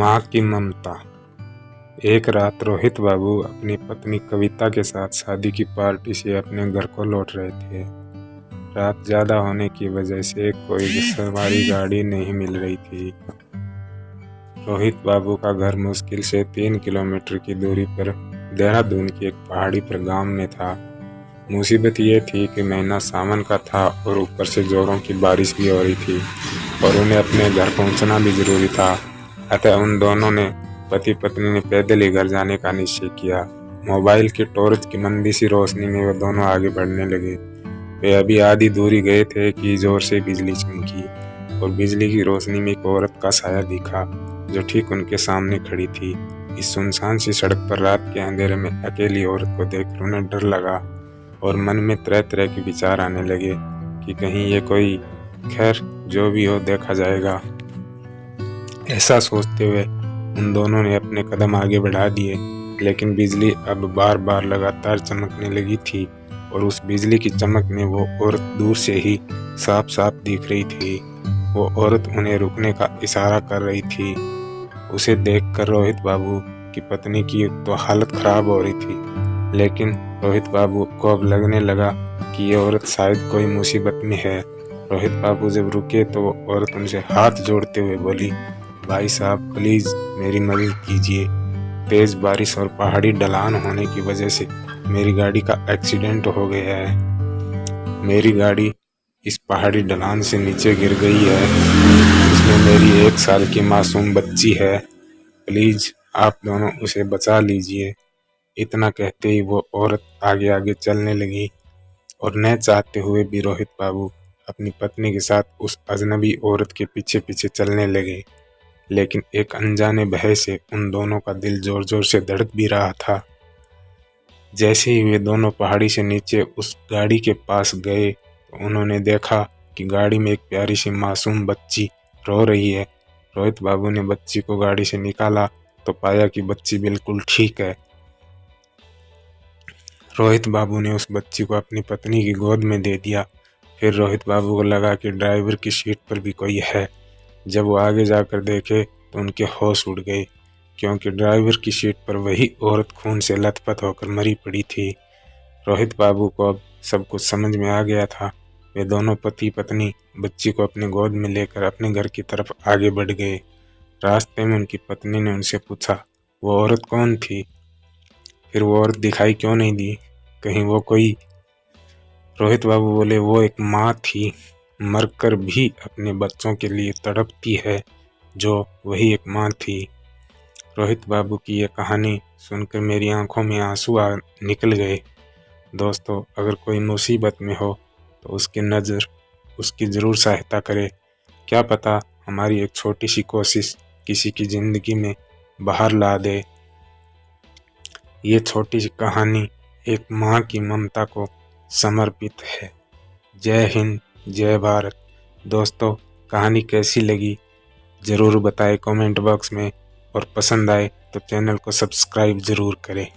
माँ की ममता। एक रात रोहित बाबू अपनी पत्नी कविता के साथ शादी की पार्टी से अपने घर को लौट रहे थे। रात ज्यादा होने की वजह से कोई सवारी गाड़ी नहीं मिल रही थी। रोहित बाबू का घर मुश्किल से 3 किलोमीटर की दूरी पर देहरादून की एक पहाड़ी पर गांव में था। मुसीबत ये थी कि महीना सावन का था और ऊपर से जोरों की बारिश भी हो रही थी और उन्हें अपने घर पहुंचना भी जरूरी था। अतः उन दोनों ने पति पत्नी ने पैदल ही घर जाने का निश्चय किया। मोबाइल की टॉर्च की मंदी सी रोशनी में वे दोनों आगे बढ़ने लगे। वे अभी आधी दूरी गए थे कि जोर से बिजली चमकी और बिजली की रोशनी में एक औरत का साया दिखा जो ठीक उनके सामने खड़ी थी। इस सुनसान सी सड़क पर रात के अंधेरे में अकेली औरत को देखकर उन्हें डर लगा और मन में तरह तरह के विचार आने लगे कि कहीं ये कोई, खैर जो भी हो देखा जाएगा। ऐसा सोचते हुए उन दोनों ने अपने कदम आगे बढ़ा दिए, लेकिन बिजली अब बार बार लगातार चमकने लगी थी और उस बिजली की चमक में वो औरत दूर से ही साफ साफ दिख रही थी। वो औरत उन्हें रुकने का इशारा कर रही थी। उसे देखकर रोहित बाबू की पत्नी की तो हालत खराब हो रही थी, लेकिन रोहित बाबू को अब लगने लगा कि ये औरत शायद कोई मुसीबत में है। रोहित बाबू जब रुके तो वो औरत उनसे हाथ जोड़ते हुए बोली, भाई साहब प्लीज मेरी मदद कीजिए। तेज बारिश और पहाड़ी ढलान होने की वजह से मेरी गाड़ी का एक्सीडेंट हो गया है। मेरी गाड़ी इस पहाड़ी ढलान से नीचे गिर गई है। इसमें मेरी 1 साल की मासूम बच्ची है। प्लीज आप दोनों उसे बचा लीजिए। इतना कहते ही वो औरत आगे आगे चलने लगी और न चाहते हुए भी रोहित बाबू अपनी पत्नी के साथ उस अजनबी औरत के पीछे पीछे चलने लगे। लेकिन एक अनजाने भय से उन दोनों का दिल जोर जोर से धड़क भी रहा था। जैसे ही वे दोनों पहाड़ी से नीचे उस गाड़ी के पास गए तो उन्होंने देखा कि गाड़ी में एक प्यारी सी मासूम बच्ची रो रही है। रोहित बाबू ने बच्ची को गाड़ी से निकाला तो पाया कि बच्ची बिल्कुल ठीक है। रोहित बाबू ने उस बच्ची को अपनी पत्नी की गोद में दे दिया। फिर रोहित बाबू को लगा कि ड्राइवर की सीट पर भी कोई है। जब वो आगे जाकर देखे तो उनके होश उड़ गए, क्योंकि ड्राइवर की सीट पर वही औरत खून से लथपथ होकर मरी पड़ी थी। रोहित बाबू को अब सब कुछ समझ में आ गया था। वे दोनों पति पत्नी बच्ची को अपने गोद में लेकर अपने घर की तरफ आगे बढ़ गए। रास्ते में उनकी पत्नी ने उनसे पूछा, वो औरत कौन थी? फिर वो औरत दिखाई क्यों नहीं दी? कहीं वो कोई? रोहित बाबू बोले, वो एक माँ थी, मरकर भी अपने बच्चों के लिए तड़पती है, जो वही एक माँ थी। रोहित बाबू की ये कहानी सुनकर मेरी आंखों में आंसू निकल गए। दोस्तों, अगर कोई मुसीबत में हो तो उसकी नज़र उसकी ज़रूर सहायता करे। क्या पता हमारी एक छोटी सी कोशिश किसी की ज़िंदगी में बाहर ला दे। ये छोटी सी कहानी एक माँ की ममता को समर्पित है। जय हिंद, जय भारत। दोस्तों, कहानी कैसी लगी ज़रूर बताएं कमेंट बॉक्स में, और पसंद आए तो चैनल को सब्सक्राइब ज़रूर करें।